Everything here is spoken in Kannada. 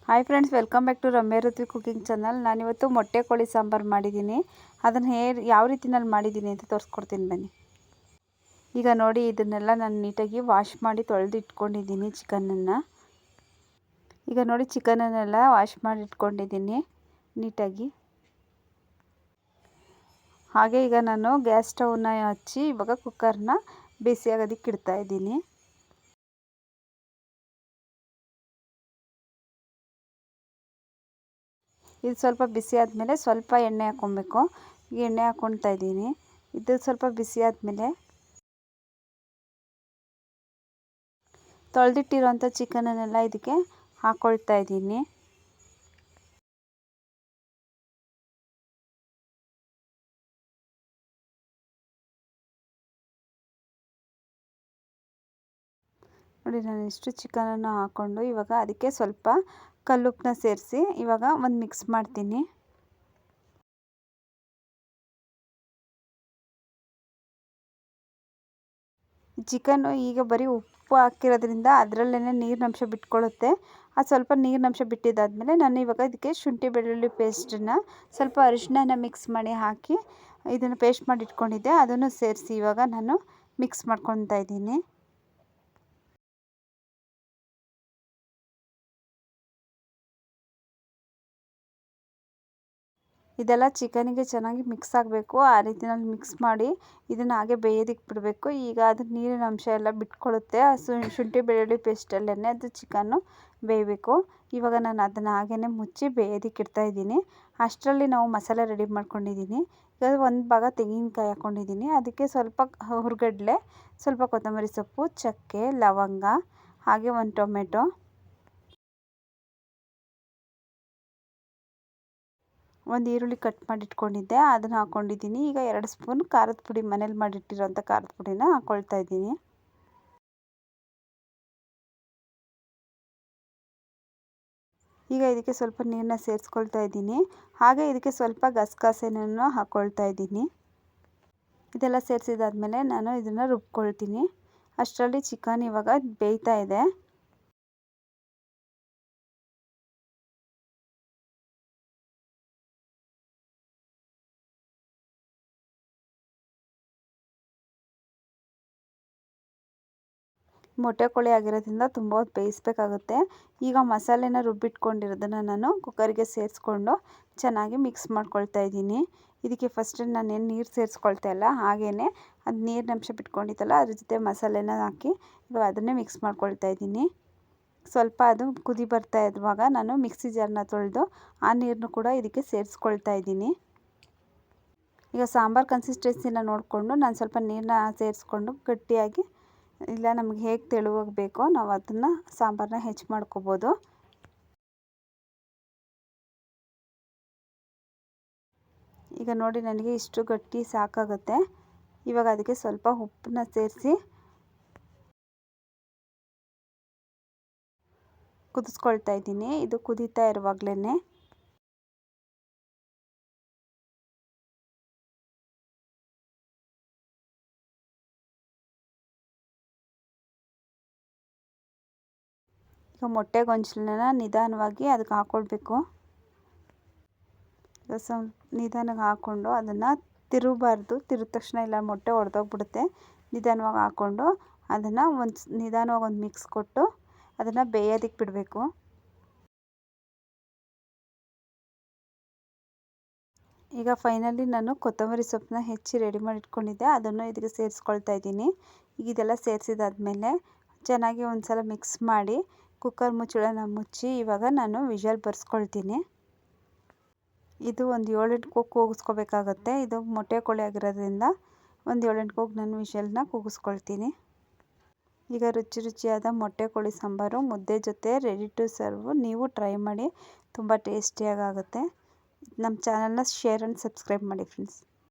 Hi friends, welcome back to Ramya Rithvi cooking channel. ನಾನಿವತ್ತು ಮೊಟ್ಟೆ ಕೋಳಿ ಸಾಂಬಾರು ಮಾಡಿದ್ದೀನಿ. ಅದನ್ನು ಯಾವ ರೀತಿನಲ್ಲಿ ಮಾಡಿದ್ದೀನಿ ಅಂತ ತೋರಿಸ್ಕೊಡ್ತೀನಿ ಬನ್ನಿ. ಈಗ ನೋಡಿ, ಇದನ್ನೆಲ್ಲ ನಾನು ನೀಟಾಗಿ ವಾಶ್ ಮಾಡಿ ತೊಳೆದು ಇಟ್ಕೊಂಡಿದ್ದೀನಿ ಚಿಕನನ್ನು. ಈಗ ನೋಡಿ, ಚಿಕನನ್ನೆಲ್ಲ ವಾಶ್ ಮಾಡಿ ಇಟ್ಕೊಂಡಿದ್ದೀನಿ ನೀಟಾಗಿ. ಹಾಗೆ ಈಗ ನಾನು ಗ್ಯಾಸ್ ಸ್ಟವ್ನ ಹಚ್ಚಿ ಇವಾಗ ಕುಕ್ಕರ್ನ ಬಿಸಿಯಾಗೋದಕ್ಕೆ ಇಡ್ತಾಯಿದ್ದೀನಿ. ಇದು ಸ್ವಲ್ಪ ಬಿಸಿ ಆದಮೇಲೆ ಸ್ವಲ್ಪ ಎಣ್ಣೆ ಹಾಕ್ಕೊಬೇಕು. ಈಗ ಎಣ್ಣೆ ಹಾಕ್ಕೊಳ್ತಾ ಇದ್ದೀನಿ. ಇದು ಸ್ವಲ್ಪ ಬಿಸಿ ಆದಮೇಲೆ ತೊಳೆದಿಟ್ಟಿರೋಂಥ ಚಿಕನನ್ನೆಲ್ಲ ಇದಕ್ಕೆ ಹಾಕ್ಕೊಳ್ತಾ ಇದ್ದೀನಿ. ನೋಡಿ, ನಾನು ಇಷ್ಟು ಚಿಕನನ್ನು ಹಾಕ್ಕೊಂಡು ಇವಾಗ ಅದಕ್ಕೆ ಸ್ವಲ್ಪ ಕಲ್ಲುಪ್ಪನ್ನ ಸೇರಿಸಿ ಇವಾಗ ಒಂದು ಮಿಕ್ಸ್ ಮಾಡ್ತೀನಿ. ಚಿಕನ್ನು ಈಗ ಬರೀ ಉಪ್ಪು ಹಾಕಿರೋದ್ರಿಂದ ಅದರಲ್ಲೇ ನೀರಿನಂಶ ಬಿಟ್ಕೊಳ್ಳುತ್ತೆ. ಅದು ಸ್ವಲ್ಪ ನೀರಿನಂಶ ಬಿಟ್ಟಿದ್ದಾದಮೇಲೆ ನಾನು ಇವಾಗ ಇದಕ್ಕೆ ಶುಂಠಿ ಬೆಳ್ಳುಳ್ಳಿ ಪೇಸ್ಟನ್ನು ಸ್ವಲ್ಪ ಅರಿಶಿನ ಮಿಕ್ಸ್ ಮಾಡಿ ಹಾಕಿ ಇದನ್ನು ಪೇಸ್ಟ್ ಮಾಡಿ ಇಟ್ಕೊಂಡಿದ್ದೆ, ಅದನ್ನು ಸೇರಿಸಿ ಇವಾಗ ನಾನು ಮಿಕ್ಸ್ ಮಾಡ್ಕೊತಾ ಇದ್ದೀನಿ. ಇದೆಲ್ಲ ಚಿಕನಿಗೆ ಚೆನ್ನಾಗಿ ಮಿಕ್ಸ್ ಆಗಬೇಕು. ಆ ರೀತಿಯಲ್ಲಿ ಮಿಕ್ಸ್ ಮಾಡಿ ಇದನ್ನು ಹಾಗೆ ಬೇಯೋದಕ್ಕೆ ಬಿಡಬೇಕು. ಈಗ ಅದು ನೀರಿನ ಅಂಶ ಎಲ್ಲ ಬಿಟ್ಕೊಳ್ಳುತ್ತೆ. ಶುಂಠಿ ಬೆಳ್ಳುಳ್ಳಿ ಪೇಸ್ಟಲ್ಲೇ ಅದು ಚಿಕನ್ನು ಬೇಯಬೇಕು. ಇವಾಗ ನಾನು ಅದನ್ನು ಹಾಗೇ ಮುಚ್ಚಿ ಬೇಯೋದಕ್ಕೆ ಇಡ್ತಾಯಿದ್ದೀನಿ. ಅಷ್ಟರಲ್ಲಿ ನಾವು ಮಸಾಲೆ ರೆಡಿ ಮಾಡ್ಕೊಂಡಿದ್ದೀನಿ. ಈಗ ಒಂದು ಭಾಗ ತೆಂಗಿನಕಾಯಿ ಹಾಕ್ಕೊಂಡಿದ್ದೀನಿ. ಅದಕ್ಕೆ ಸ್ವಲ್ಪ ಹುರ್ಗಡ್ಲೆ, ಸ್ವಲ್ಪ ಕೊತ್ತಂಬರಿ ಸೊಪ್ಪು, ಚಕ್ಕೆ, ಲವಂಗ, ಹಾಗೆ ಒಂದು ಟೊಮೆಟೊ, ಒಂದು ಈರುಳ್ಳಿ ಕಟ್ ಮಾಡಿ ಇಟ್ಕೊಂಡಿದ್ದೆ, ಅದನ್ನು ಹಾಕ್ಕೊಂಡಿದ್ದೀನಿ. ಈಗ 2 ಸ್ಪೂನ್ ಖಾರದ ಪುಡಿ, ಮನೇಲಿ ಮಾಡಿಟ್ಟಿರೋಂಥ ಖಾರದ ಪುಡಿನ ಹಾಕ್ಕೊಳ್ತಾ ಇದ್ದೀನಿ. ಈಗ ಇದಕ್ಕೆ ಸ್ವಲ್ಪ ನೀರನ್ನ ಸೇರಿಸ್ಕೊಳ್ತಾ ಇದ್ದೀನಿ. ಹಾಗೆ ಇದಕ್ಕೆ ಸ್ವಲ್ಪ ಗಸಗಸೆನೂ ಹಾಕ್ಕೊಳ್ತಾ ಇದ್ದೀನಿ. ಇದೆಲ್ಲ ಸೇರಿಸಿದಾದ್ಮೇಲೆ ನಾನು ಇದನ್ನು ರುಬ್ಕೊಳ್ತೀನಿ. ಅಷ್ಟರಲ್ಲಿ ಚಿಕನ್ ಇವಾಗ ಬೇಯ್ತಾ ಇದೆ. ಮೊಟ್ಟೆ ಕೋಳಿ ಆಗಿರೋದ್ರಿಂದ ತುಂಬ ಹೊತ್ತು ಬೇಯಿಸಬೇಕಾಗುತ್ತೆ. ಈಗ ಮಸಾಲೆನ ರುಬ್ಬಿಟ್ಕೊಂಡಿರೋದನ್ನು ನಾನು ಕುಕ್ಕರಿಗೆ ಸೇರಿಸ್ಕೊಂಡು ಚೆನ್ನಾಗಿ ಮಿಕ್ಸ್ ಮಾಡ್ಕೊಳ್ತಾ ಇದ್ದೀನಿ. ಇದಕ್ಕೆ ಫಸ್ಟ್ ನಾನೇನು ನೀರು ಸೇರಿಸ್ಕೊಳ್ತಾ ಇಲ್ಲ, ಹಾಗೇ ಅದು ನೀರಿನಂಶ ಬಿಟ್ಕೊಂಡಿತ್ತಲ್ಲ ಅದ್ರ ಜೊತೆ ಮಸಾಲೆನ ಹಾಕಿ ಇವಾಗ ಅದನ್ನೇ ಮಿಕ್ಸ್ ಮಾಡ್ಕೊಳ್ತಾ ಇದ್ದೀನಿ. ಸ್ವಲ್ಪ ಅದು ಕುದಿ ಬರ್ತಾ ಇರುವಾಗ ನಾನು ಮಿಕ್ಸಿ ಜಾರನ್ನ ತೊಳೆದು ಆ ನೀರನ್ನು ಕೂಡ ಇದಕ್ಕೆ ಸೇರಿಸ್ಕೊಳ್ತಾ ಇದ್ದೀನಿ. ಈಗ ಸಾಂಬಾರು ಕನ್ಸಿಸ್ಟೆನ್ಸಿನ ನೋಡಿಕೊಂಡು ನಾನು ಸ್ವಲ್ಪ ನೀರನ್ನ ಸೇರಿಸ್ಕೊಂಡು ಗಟ್ಟಿಯಾಗಿ, ಇಲ್ಲ ನಮಗೆ ಹೇಗೆ ತೆಳುವಾಗಿ ಬೇಕೋ ನಾವು ಅದನ್ನು ಸಾಂಬಾರನ್ನ ಹೆಚ್ಚು ಮಾಡ್ಕೋಬೋದು. ಈಗ ನೋಡಿ, ನನಗೆ ಇಷ್ಟು ಗಟ್ಟಿ ಸಾಕಾಗುತ್ತೆ. ಇವಾಗ ಅದಕ್ಕೆ ಸ್ವಲ್ಪ ಉಪ್ಪನ್ನ ಸೇರಿಸಿ ಕುದಿಸ್ಕೊಳ್ತಾ ಇದ್ದೀನಿ. ಇದು ಕುದೀತಾ ಇರುವಾಗಲೇ ಈಗ ಮೊಟ್ಟೆ ಗೊಂಚಲನ್ನ ನಿಧಾನವಾಗಿ ಅದಕ್ಕೆ ಹಾಕ್ಕೊಳ್ಬೇಕು. ನಿಧಾನಕ್ಕೆ ಹಾಕ್ಕೊಂಡು ಅದನ್ನು ತಿರುಗಬಾರ್ದು. ತಿರುಗಿದ ತಕ್ಷಣ ಇಲ್ಲ ಮೊಟ್ಟೆ ಒಡೆದೋಗ್ಬಿಡುತ್ತೆ. ನಿಧಾನವಾಗಿ ಹಾಕ್ಕೊಂಡು ಅದನ್ನು ನಿಧಾನವಾಗಿ ಒಂದು ಮಿಕ್ಸ್ ಕೊಟ್ಟು ಅದನ್ನು ಬೇಯೋದಕ್ಕೆ ಬಿಡಬೇಕು. ಈಗ ಫೈನಲಿ ನಾನು ಕೊತ್ತಂಬರಿ ಸೊಪ್ಪನ್ನ ಹೆಚ್ಚಿ ರೆಡಿ ಮಾಡಿ ಇಟ್ಕೊಂಡಿದ್ದೆ, ಅದನ್ನು ಇದಕ್ಕೆ ಸೇರಿಸ್ಕೊಳ್ತಾ ಇದ್ದೀನಿ. ಈಗ ಇದೆಲ್ಲ ಸೇರಿಸಿದಾದ್ಮೇಲೆ ಚೆನ್ನಾಗಿ ಒಂದು ಸಲ ಮಿಕ್ಸ್ ಮಾಡಿ ಕುಕ್ಕರ್ ಮುಚ್ಚಳನ ಮುಚ್ಚಿ ಇವಾಗ ನಾನು ವಿಷಲ್ ಬರ್ಸ್ಕೊಳ್ತೀನಿ. ಇದು ಒಂದು 7-8 ಕೂಗು ಕೂಗಿಸ್ಕೋಬೇಕಾಗತ್ತೆ. ಇದು ಮೊಟ್ಟೆ ಕೋಳಿ ಆಗಿರೋದ್ರಿಂದ ಒಂದು 7-8 ಕೂಗು ನಾನು ವಿಷಲ್ನ ಕೂಗಿಸ್ಕೊಳ್ತೀನಿ. ಈಗ ರುಚಿಯಾದ ಮೊಟ್ಟೆ ಕೋಳಿ ಸಾಂಬಾರು ಮುದ್ದೆ ಜೊತೆ ರೆಡಿ ಟು ಸರ್ವ್. ನೀವು ಟ್ರೈ ಮಾಡಿ, ತುಂಬ ಟೇಸ್ಟಿಯಾಗುತ್ತೆ. ನಮ್ಮ ಚಾನಲ್ನ ಶೇರ್ ಆ್ಯಂಡ್ ಸಬ್ಸ್ಕ್ರೈಬ್ ಮಾಡಿ ಫ್ರೆಂಡ್ಸ್.